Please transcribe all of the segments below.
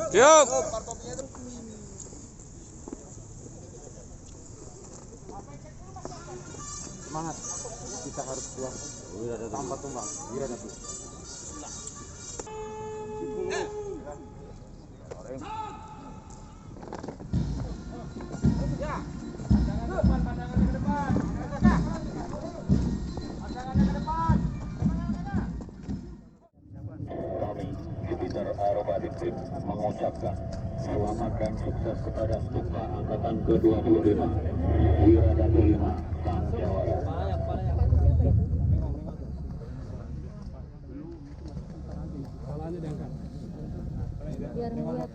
Siap. Semangat. Kita harus kuat. Tanpa tumbang. Wiradatu. Aerobatic mengucapkan selamat dan sukses kepada Setukpa angkatan ke-25 wiradatu 5 sang jawara. Biar ngeliat.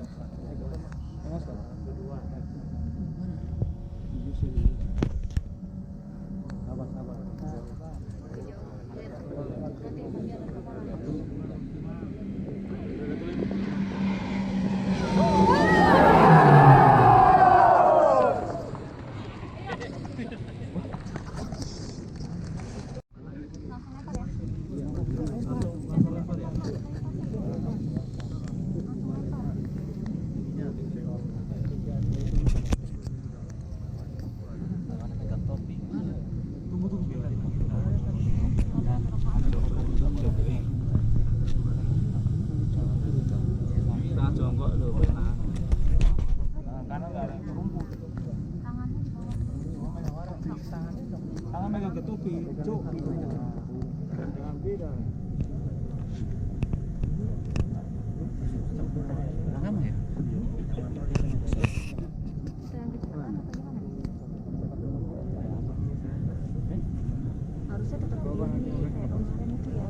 Tangan megang ke topi, cuk. Jangan beda. Lama ya? Harusnya tetap begini kayak kemarin itu ya.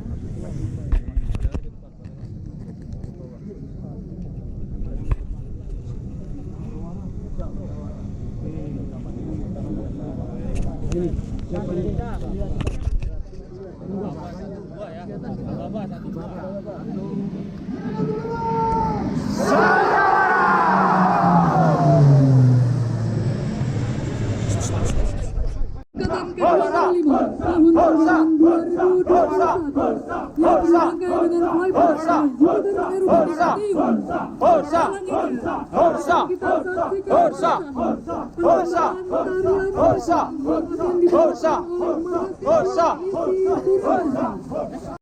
Angkatan ke-25 tahun terbang 2021 yang dirangkai dengan Flay jabatan Aerobatic Tim. Selanjutnya kita saksikan persembahan tarian yang akan dibawakan oleh mahasiswa isi Surabaya.